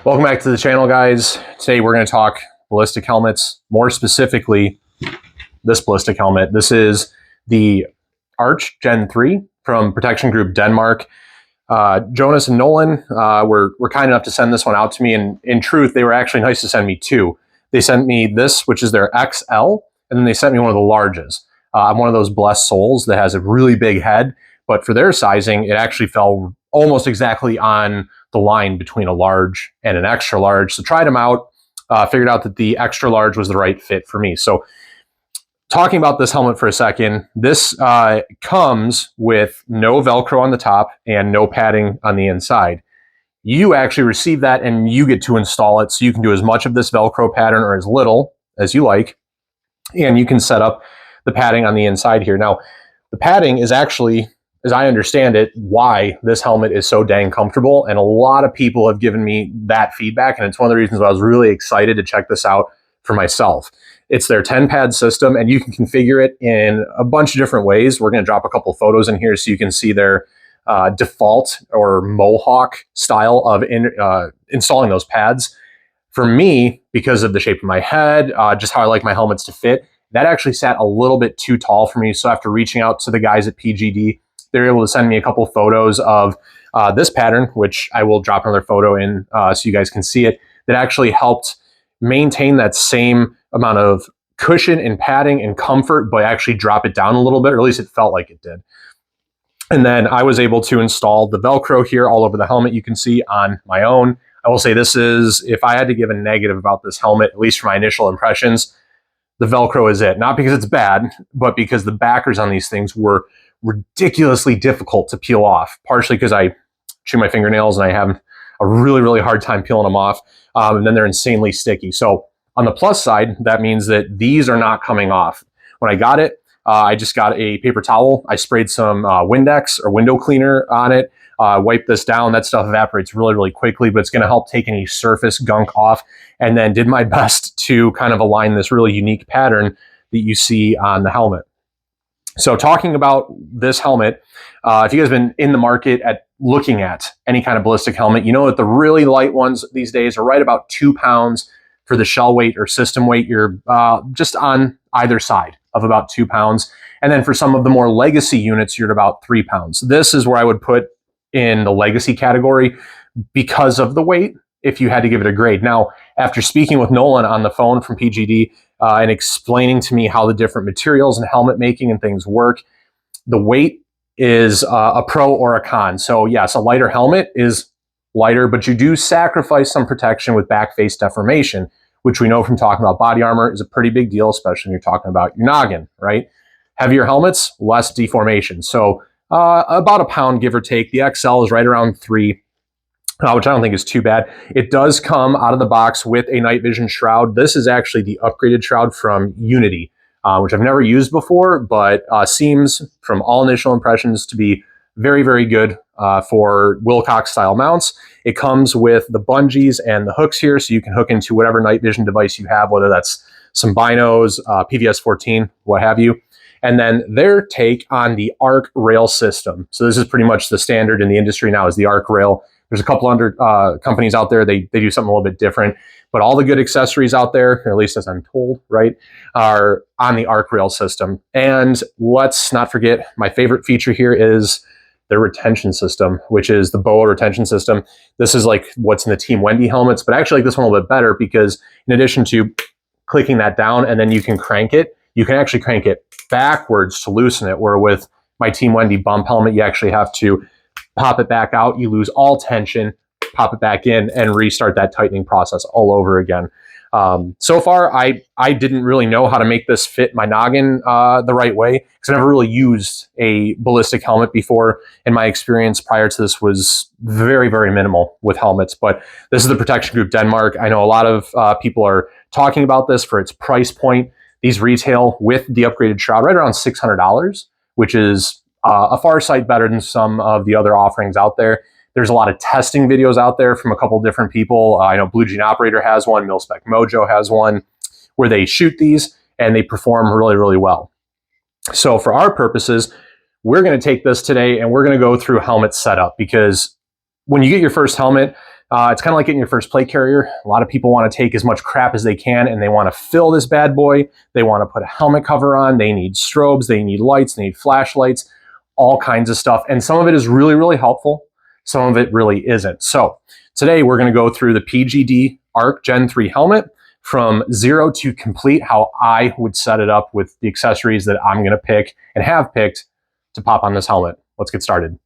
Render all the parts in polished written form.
Welcome back to the channel, guys. Today we're going to talk ballistic helmets, more specifically this ballistic helmet. This is the Arch Gen 3 from Protection Group Denmark. Jonas and Nolan were kind enough to send this one out to me, and in truth, they were actually nice to send me two. They sent me this, which is their XL, and then they sent me one of the larges. I'm one of those blessed souls that has a really big head, but for their sizing, it actually fell almost exactly on the line between a large and an extra large. So tried them out, figured out that the extra large was the right fit for me. So talking about this helmet for a second, this comes with no Velcro on the top and no padding on the inside. You actually receive that and you get to install it, so you can do as much of this Velcro pattern or as little as you like, and you can set up the padding on the inside here. Now, the padding is actually, as I understand it, why this helmet is so dang comfortable, and a lot of people have given me that feedback, and it's one of the reasons why I was really excited to check this out for myself. It's their 10-pad system, and you can configure it in a bunch of different ways. We're going to drop a couple photos in here so you can see their default or mohawk style of installing those pads. For me, because of the shape of my head, just how I like my helmets to fit, that actually sat a little bit too tall for me. So after reaching out to the guys at PGD, they were able to send me a couple photos of this pattern, which I will drop another photo in so you guys can see it, that actually helped maintain that same amount of cushion and padding and comfort, but actually drop it down a little bit, or at least it felt like it did. And then I was able to install the Velcro here all over the helmet, you can see, on my own. I will say this is, if I had to give a negative about this helmet, at least for my initial impressions, the Velcro is it. Not because it's bad, but because the backers on these things were ridiculously difficult to peel off, partially because I chew my fingernails and I have a really hard time peeling them off, and then they're insanely sticky. So on the plus side, that means that these are not coming off. When I got it, I just got a paper towel. I sprayed some Windex or window cleaner on it, wiped this down. That stuff evaporates really quickly, but it's going to help take any surface gunk off, and then did my best to kind of align this really unique pattern that you see on the helmet. So talking about this helmet, if you guys have been in the market at looking at any kind of ballistic helmet, you know that the really light ones these days are right about 2 pounds for the shell weight or system weight. You're just on either side of about 2 pounds. And then for some of the more legacy units, you're at about 3 pounds. This is where I would put in the legacy category because of the weight, if you had to give it a grade. Now, after speaking with Nolan on the phone from PGD and explaining to me how the different materials and helmet making and things work, the weight is a pro or a con. So yes, a lighter helmet is lighter, but you do sacrifice some protection with back face deformation, which we know from talking about body armor is a pretty big deal, especially when you're talking about your noggin, right? Heavier helmets, less deformation. So about a pound, give or take. The XL is right around 3, which I don't think is too bad. It does come out of the box with a night vision shroud. This is actually the upgraded shroud from Unity, which I've never used before, but seems from all initial impressions to be very good for Wilcox style mounts. It comes with the bungees and the hooks here, so you can hook into whatever night vision device you have, whether that's some binos, PVS 14, what have you. And then their take on the arc rail system. So this is pretty much the standard in the industry now, is the arc rail. There's a couple other companies out there, they do something a little bit different, but all the good accessories out there, or at least as I'm told, right, are on the arc rail system. And let's not forget, my favorite feature here is their retention system, which is the BOA retention system. This is like what's in the Team Wendy helmets, but I actually like this one a little bit better because in addition to clicking that down and then you can crank it, you can actually crank it backwards to loosen it, where with my Team Wendy bump helmet, you actually have to pop it back out, you lose all tension, pop it back in, and restart that tightening process all over again. So far, I didn't really know how to make this fit my noggin the right way, because I never really used a ballistic helmet before, and my experience prior to this was very minimal with helmets. But this is the Protection Group Denmark. I know a lot of people are talking about this for its price point. These retail with the upgraded shroud right around $600, which is a far sight better than some of the other offerings out there. There's a lot of testing videos out there from a couple different people. I know Blue Jean Operator has one, Milspec Mojo has one, where they shoot these and they perform really well. So for our purposes, we're going to take this today and we're going to go through helmet setup, because when you get your first helmet, It's kind of like getting your first plate carrier. A lot of people want to take as much crap as they can, and they want to fill this bad boy. They want to put a helmet cover on. They need strobes. They need lights. They need flashlights, all kinds of stuff. And some of it is really, really helpful. Some of it really isn't. So today we're going to go through the PGD ARC Gen 3 helmet from 0 to complete, how I would set it up with the accessories that I'm going to pick and have picked to pop on this helmet. Let's get started.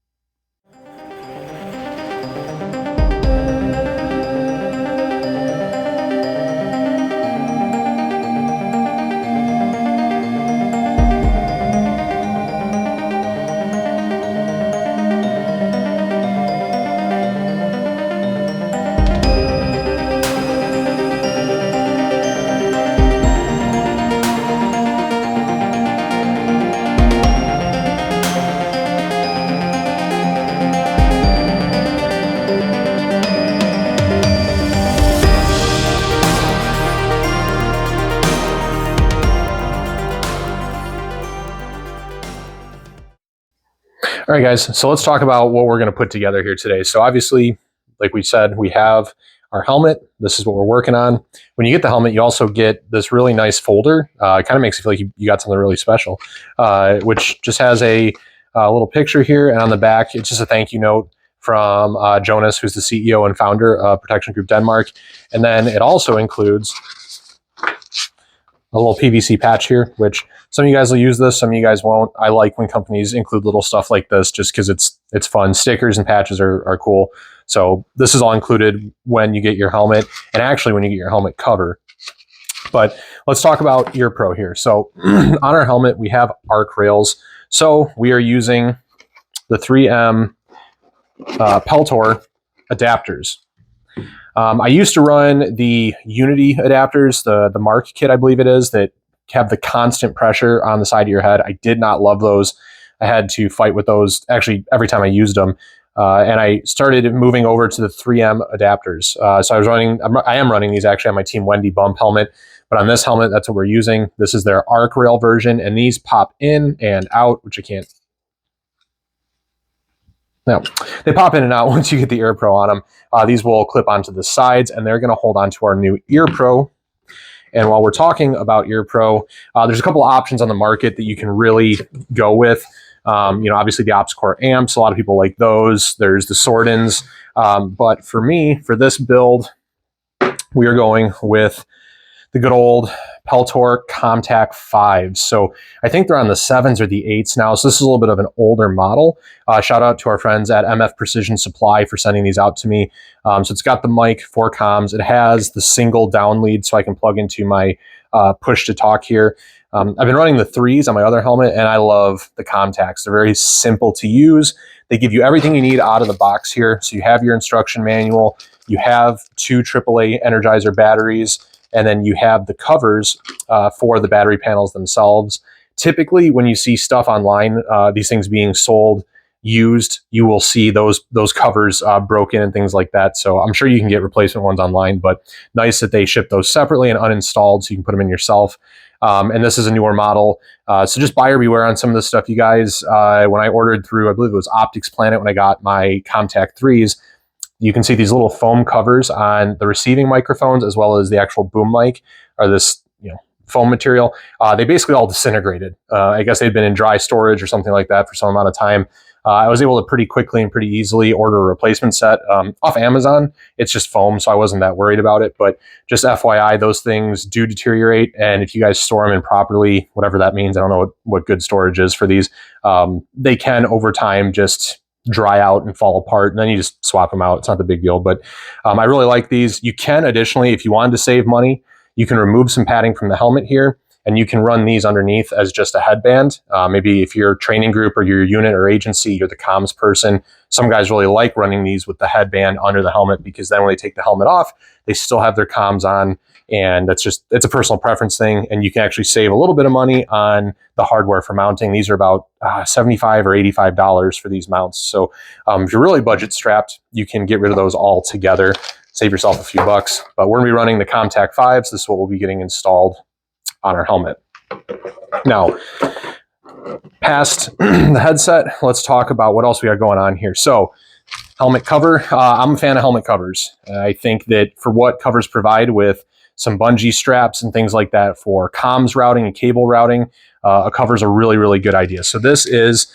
All right, guys, so let's talk about what we're going to put together here today. So obviously, like we said, we have our helmet. This is what we're working on. When you get the helmet, you also get this really nice folder. It kind of makes you feel like you got something really special, which just has a little picture here. And on the back, it's just a thank you note from Jonas, who's the CEO and founder of Protection Group Denmark. And then it also includes a little PVC patch here, which some of you guys will use this, some of you guys won't. I like when companies include little stuff like this just because it's fun. Stickers and patches are cool. So this is all included when you get your helmet, and actually when you get your helmet cover. But let's talk about Ear Pro here. So on our helmet, we have arc rails. So we are using the 3M Peltor adapters. I used to run the Unity adapters, the Mark kit, I believe it is, that have the constant pressure on the side of your head. I did not love those. I had to fight with those actually every time I used them. And I started moving over to the 3M adapters. So I am running these actually on my Team Wendy bump helmet, but on this helmet, that's what we're using. This is their arc rail version, and these pop in and out, which I can't. No, they pop in and out once you get the Ear Pro on them. These will clip onto the sides, and they're going to hold on to our new Ear Pro. And while we're talking about Ear Pro, there's a couple of options on the market that you can really go with. Obviously the opscore amps, a lot of people like those. There's the Sordins. But for me, for this build, we are going with the good old Peltor comtac 5s. So I think they're on the 7s or the 8s now. So this is a little bit of an older model. Shout out to our friends at MF Precision Supply for sending these out to me. So it's got the mic, 4 comms. It has the single down lead so I can plug into my push to talk here. I've been running the 3s on my other helmet, and I love the comtacs. They're very simple to use. They give you everything you need out of the box here. So you have your instruction manual, you have 2 AAA Energizer batteries, and then you have the covers for the battery panels themselves. Typically, when you see stuff online, these things being sold used, you will see those covers broken and things like that. So I'm sure you can get replacement ones online, but nice that they ship those separately and uninstalled so you can put them in yourself. And this is a newer model. So just buyer beware on some of this stuff, you guys. When I ordered through, I believe it was Optics Planet, when I got my comtac 3s, you can see these little foam covers on the receiving microphones as well as the actual boom mic are this foam material. They basically all disintegrated. I guess they'd been in dry storage or something like that for some amount of time. I was able to pretty quickly and pretty easily order a replacement set off Amazon. It's just foam, so I wasn't that worried about it. But just FYI, those things do deteriorate. And if you guys store them improperly, whatever that means, I don't know what good storage is for these, they can over time just dry out and fall apart, and then you just swap them out. It's not the big deal, but I really like these. You can additionally, if you wanted to save money, you can remove some padding from the helmet here, and you can run these underneath as just a headband. Maybe if you're a training group or your unit or agency, you're the comms person. Some guys really like running these with the headband under the helmet because then when they take the helmet off, they still have their comms on, and it's a personal preference thing, and you can actually save a little bit of money on the hardware for mounting. These are about $75 or $85 for these mounts. So if you're really budget strapped, you can get rid of those all together, save yourself a few bucks. But we're going to be running the comtac 5s. This is what we'll be getting installed on our helmet. Now, past the headset, let's talk about what else we got going on here. So Helmet cover. I'm a fan of helmet covers. I think that for what covers provide with some bungee straps and things like that for comms routing and cable routing, a cover is a really, really good idea. So this is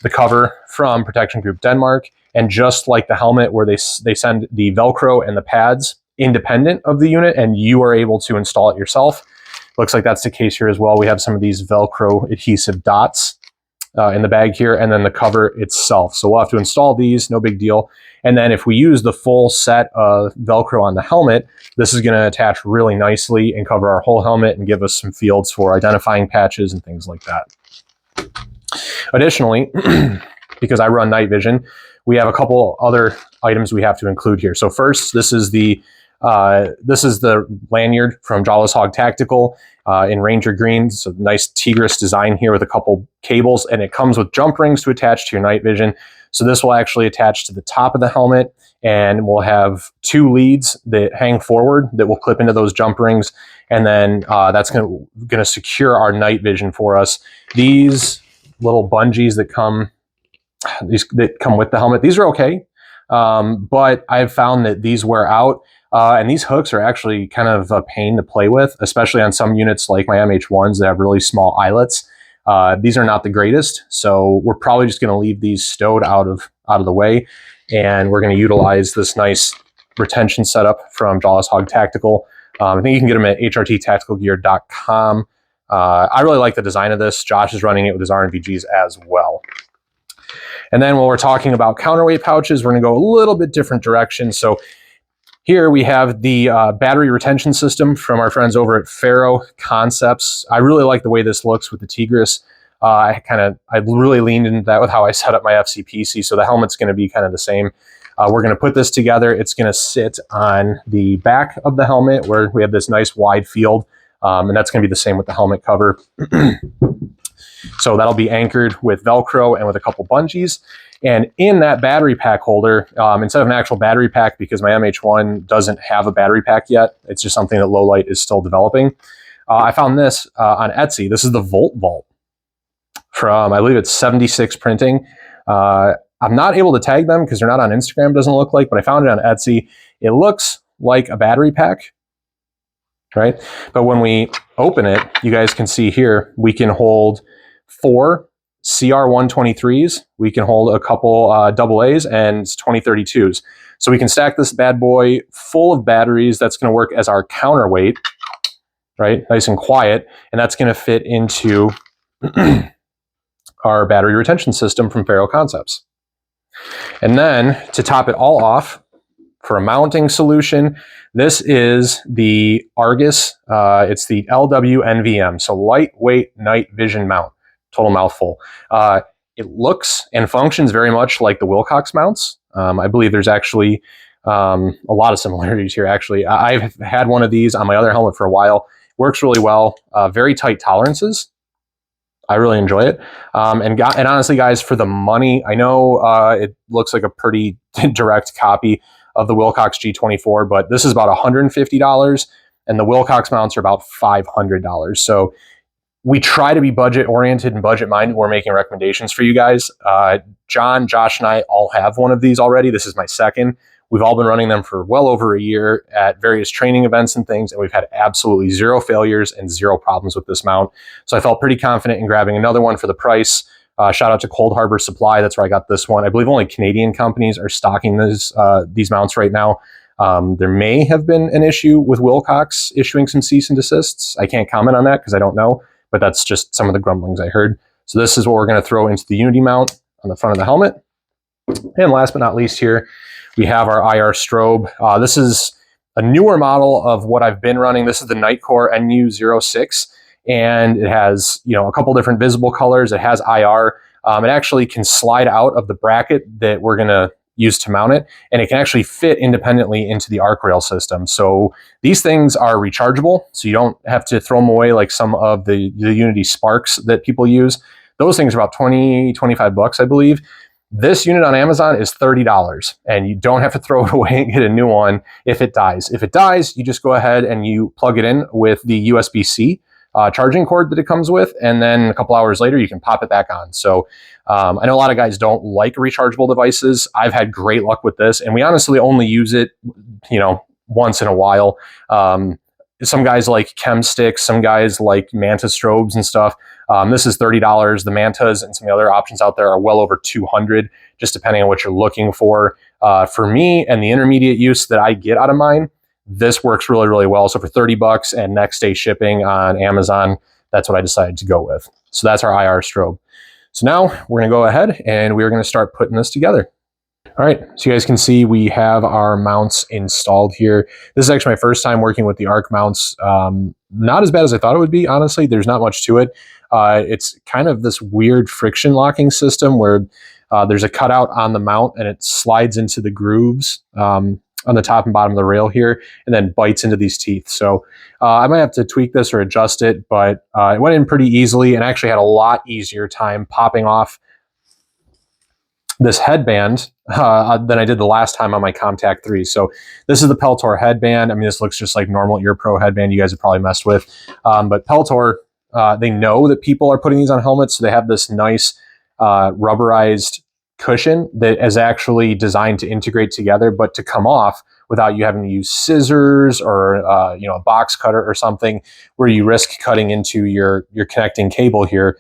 the cover from Protection Group Denmark. And just like the helmet where they send the Velcro and the pads independent of the unit and you are able to install it yourself, looks like that's the case here as well. We have some of these Velcro adhesive dots in the bag here, and then the cover itself. So we'll have to install these, no big deal. And then if we use the full set of Velcro on the helmet, this is going to attach really nicely and cover our whole helmet and give us some fields for identifying patches and things like that. Additionally, because I run night vision, we have a couple other items we have to include here. So first, this is the lanyard from Jawless Hog Tactical in Ranger Green. So nice Tigris design here with a couple cables, and it comes with jump rings to attach to your night vision. So this will actually attach to the top of the helmet, and we'll have 2 leads that hang forward that will clip into those jump rings, and then that's going to secure our night vision for us. These little bungees that come with the helmet, these are okay, but I've found that these wear out. And these hooks are actually kind of a pain to play with, especially on some units like my MH1s that have really small eyelets. These are not the greatest, so we're probably just going to leave these stowed out of the way, and we're going to utilize this nice retention setup from Jawless Hog Tactical. I think you can get them at hrttacticalgear.com. I really like the design of this. Josh is running it with his RNVGs as well. And then when we're talking about counterweight pouches, we're going to go a little bit different direction. So here we have the battery retention system from our friends over at Ferro Concepts. I really like the way this looks with the Tigris. I really leaned into that with how I set up my FCPC. So the helmet's going to be kind of the same. We're going to put this together. It's going to sit on the back of the helmet where we have this nice wide field. And that's going to be the same with the helmet cover. So that'll be anchored with Velcro and with a couple bungees. And in that battery pack holder, instead of an actual battery pack, because my MH1 doesn't have a battery pack yet, it's just something that Lowlight is still developing. I found this on Etsy. This is the Volt Vault from, I believe it's 76 Printing. I'm not able to tag them because they're not on Instagram, doesn't look like, but I found it on Etsy. It looks like a battery pack, right? But when we open it, you guys can see here, we can hold 4 CR123s, we can hold a couple AA's and 2032s. So we can stack this bad boy full of batteries. That's going to work as our counterweight, right? Nice and quiet. And that's going to fit into our battery retention system from Ferro Concepts. And then to top it all off, for a mounting solution, this is the Argus. It's the LWNVM, so lightweight night vision mount. Total mouthful. It looks and functions very much like the Wilcox mounts. I believe there's actually a lot of similarities here, actually. I've had one of these on my other helmet for a while. Works really well. Very tight tolerances. I really enjoy it. And honestly, guys, for the money, I know it looks like a pretty direct copy of the Wilcox G24, but this is about $150, and the Wilcox mounts are about $500. So we try to be budget-oriented and budget-minded. We're making recommendations for you guys. John, Josh, and I all have one of these already. This is my second. We've all been running them for well over a year at various training events and things, and we've had absolutely 0 failures and 0 problems with this mount. So I felt pretty confident in grabbing another one for the price. Shout out to Cold Harbor Supply. That's where I got this one. I believe only Canadian companies are stocking these mounts right now. There may have been an issue with Wilcox issuing some cease and desists. I can't comment on that because I don't know, but that's just some of the grumblings I heard. So this is what we're going to throw into the Unity mount on the front of the helmet. And last but not least here, we have our IR strobe. This is a newer model of what I've been running. This is the Nightcore NU06, and it has, you know, a couple different visible colors. It has IR. It actually can slide out of the bracket that we're going to use to mount it, and it can actually fit independently into the arc rail system. So these things are rechargeable, so you don't have to throw them away like some of the Unity Sparks that people use. Those things are about 20, 25 bucks, I believe. This unit on Amazon is $30, and you don't have to throw it away and get a new one if it dies. If it dies, you just go ahead and you plug it in with the USB-C charging cord that it comes with, and then a couple hours later you can pop it back on. So I know a lot of guys don't like rechargeable devices. I've had great luck with this, and we honestly only use it, once in a while. Some guys like chem sticks, some guys like Manta strobes and stuff. This is $30. The Mantas and some of the other options out there are well over $200, just depending on what you're looking for. For me and the intermediate use that I get out of mine, this works really, really well. So for $30 and next day shipping on Amazon, that's what I decided to go with. So that's our IR strobe. So now we're going to go ahead and we're going to start putting this together. All right, so you guys can see we have our mounts installed here. This is actually my first time working with the ARC mounts. Not as bad as I thought it would be, honestly. There's not much to it. It's kind of this weird friction locking system where there's a cutout on the mount and it slides into the grooves on the top and bottom of the rail here and then bites into these teeth. So I might have to tweak this or adjust it, but it went in pretty easily and actually had a lot easier time popping off this headband than I did the last time on my Comtac 3. So this is the Peltor headband. I mean, this looks just like normal Ear Pro headband you guys have probably messed with. But Peltor, they know that people are putting these on helmets, so they have this nice rubberized cushion that is actually designed to integrate together, but to come off without you having to use scissors or a box cutter or something where you risk cutting into your connecting cable here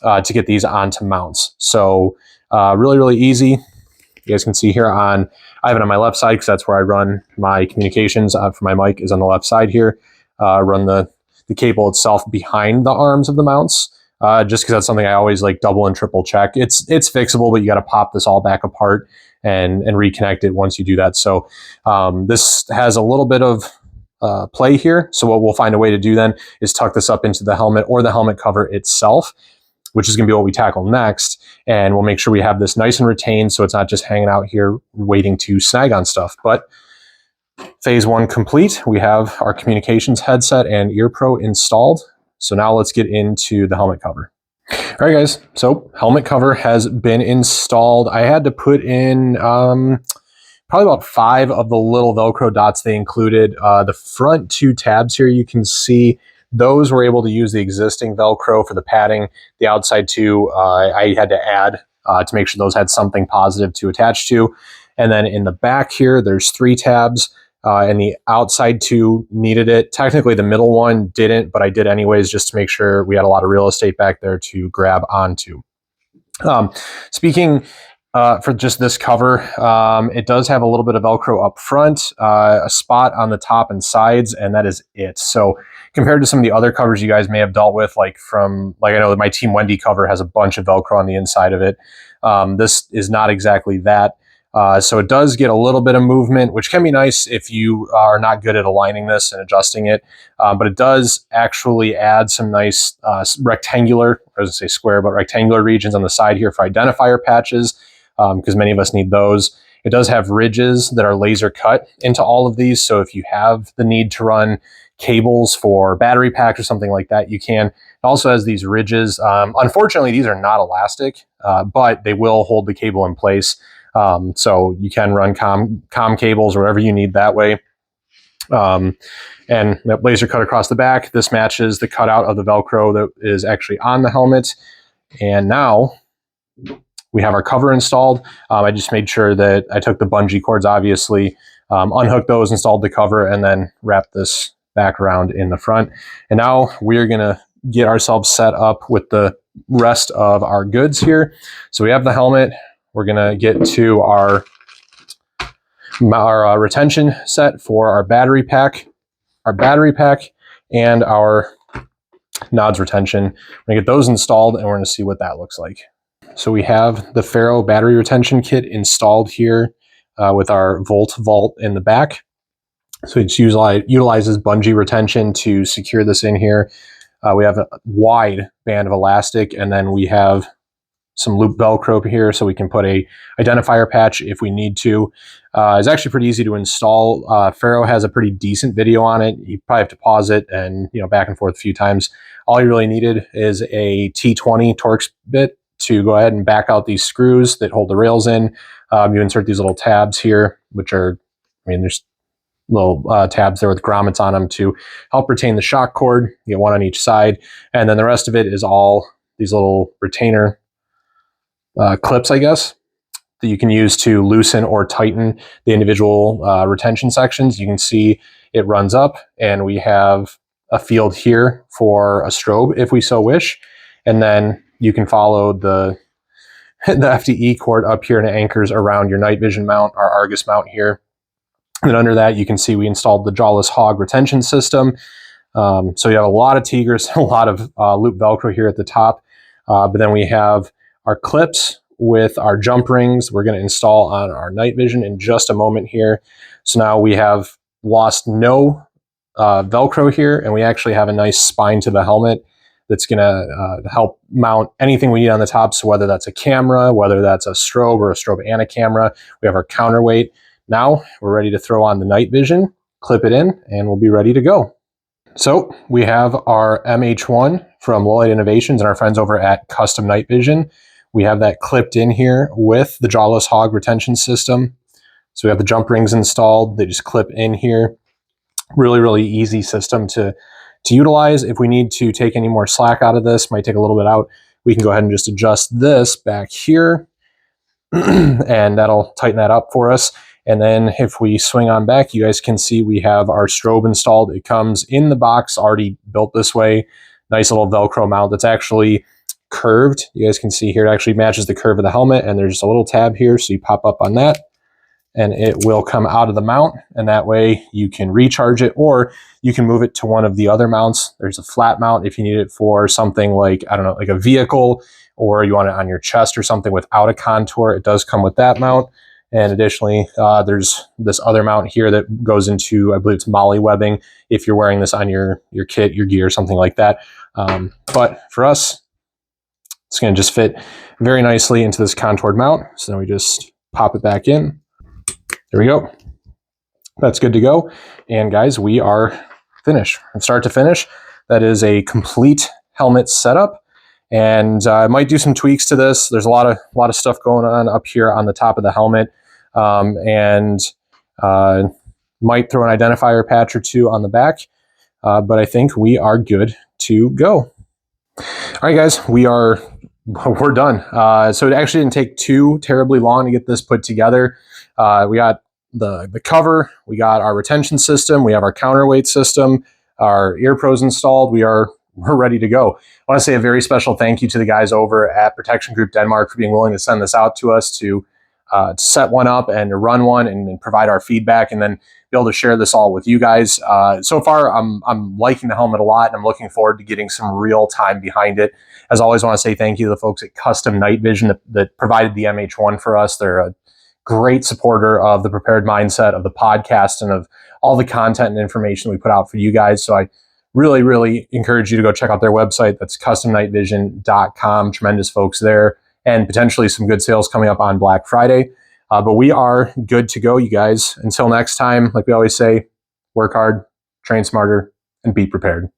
to get these onto mounts. So really, really easy. You guys can see here I have it on my left side because that's where I run my communications for my mic is on the left side here. Run the cable itself behind the arms of the mounts. Just because that's something I always like double and triple check. It's fixable, but you got to pop this all back apart and reconnect it once you do that. So this has a little bit of play here. So what we'll find a way to do then is tuck this up into the helmet or the helmet cover itself, which is going to be what we tackle next. And we'll make sure we have this nice and retained so it's not just hanging out here waiting to snag on stuff. But phase one complete. We have our communications headset and Ear Pro installed. So now let's get into the helmet cover. All right, guys. So helmet cover has been installed. I had to put in probably about 5 of the little Velcro dots they included. The front 2 tabs here you can see, those were able to use the existing Velcro for the padding. The outside 2, I had to add to make sure those had something positive to attach to. And then in the back here, there's 3 tabs. And the outside 2 needed it. Technically, the middle one didn't, but I did anyways just to make sure we had a lot of real estate back there to grab onto. Speaking for just this cover, it does have a little bit of Velcro up front, a spot on the top and sides, and that is it. So compared to some of the other covers you guys may have dealt with, like I know that my Team Wendy cover has a bunch of Velcro on the inside of it. This is not exactly that. So it does get a little bit of movement, which can be nice if you are not good at aligning this and adjusting it. But it does actually add some nice rectangular, I was going to say square, but rectangular regions on the side here for identifier patches, because many of us need those. It does have ridges that are laser cut into all of these. So if you have the need to run cables for battery packs or something like that, you can. It also has these ridges. Unfortunately, these are not elastic, but they will hold the cable in place. So you can run com cables or whatever you need that way. And that laser cut across the back. This matches the cutout of the Velcro that is actually on the helmet. And now we have our cover installed. I just made sure that I took the bungee cords, obviously, unhooked those, installed the cover, and then wrapped this back around in the front. And now we're going to get ourselves set up with the rest of our goods here. So we have the helmet. We're going to get to our retention set for our battery pack, and our nods retention. We're going to get those installed, and we're going to see what that looks like. So we have the Ferro battery retention kit installed here with our Volt vault in the back. So it utilizes bungee retention to secure this in here. We have a wide band of elastic, and then we have some loop Velcro here so we can put a identifier patch if we need to. It's actually pretty easy to install. Ferro has a pretty decent video on it. You probably have to pause it and back and forth a few times. All you really needed is a T20 Torx bit to go ahead and back out these screws that hold the rails in. You insert these little tabs here, which are, there's little tabs there with grommets on them to help retain the shock cord. You get one on each side, and then the rest of it is all these little retainer clips, I guess, that you can use to loosen or tighten the individual retention sections. You can see it runs up, and we have a field here for a strobe if we so wish, and then you can follow the FDE cord up here, and it anchors around your night vision mount, our Argus mount here. And then under that, you can see we installed the jawless hog retention system. So you have a lot of Tigris, a lot of loop Velcro here at the top. But then we have our clips with our jump rings we're going to install on our night vision in just a moment here. So now we have lost no Velcro here, and we actually have a nice spine to the helmet that's going to help mount anything we need on the top. So whether that's a camera, whether that's a strobe or a strobe and a camera, we have our counterweight. Now we're ready to throw on the night vision, clip it in, and we'll be ready to go. So we have our MH1 from Low Light Innovations and our friends over at Custom Night Vision. We have that clipped in here with the jawless hog retention system. So we have the jump rings installed. They just clip in here. Really, really easy system to utilize. If we need to take any more slack out of this, might take a little bit out, we can go ahead and just adjust this back here and that'll tighten that up for us. And then if we swing on back, you guys can see we have our strobe installed. It comes in the box already built this way. Nice little Velcro mount that's actually curved. You guys can see here it actually matches the curve of the helmet, and there's just a little tab here, so you pop up on that and it will come out of the mount, and that way you can recharge it, or you can move it to one of the other mounts. There's a flat mount if you need it for something like, I don't know, like a vehicle, or you want it on your chest or something without a contour. It does come with that mount. And additionally, there's this other mount here that goes into, I believe it's molly webbing, if you're wearing this on your kit, your gear, something like that. But for us, it's going to just fit very nicely into this contoured mount. So then we just pop it back in. There we go. That's good to go. And guys, we are finished from start to finish. That is a complete helmet setup. And I might do some tweaks to this. There's a lot of stuff going on up here on the top of the helmet. And might throw an identifier patch or two on the back. But I think we are good to go. All right, guys, we're done. So it actually didn't take too terribly long to get this put together. We got the cover, we got our retention system, we have our counterweight system, our ear pros installed. We're ready to go. I want to say a very special thank you to the guys over at Protection Group Denmark for being willing to send this out to us to set one up and to run one and provide our feedback, and then be able to share this all with you guys. So far, I'm liking the helmet a lot, and I'm looking forward to getting some real time behind it. As always, I want to say thank you to the folks at Custom Night Vision that provided the MH1 for us. They're a great supporter of the Prepared Mindset, of the podcast, and of all the content and information we put out for you guys. So I really, really encourage you to go check out their website. That's customnightvision.com. Tremendous folks there, and potentially some good sales coming up on Black Friday. But we are good to go, you guys. Until next time, like we always say, work hard, train smarter, and be prepared.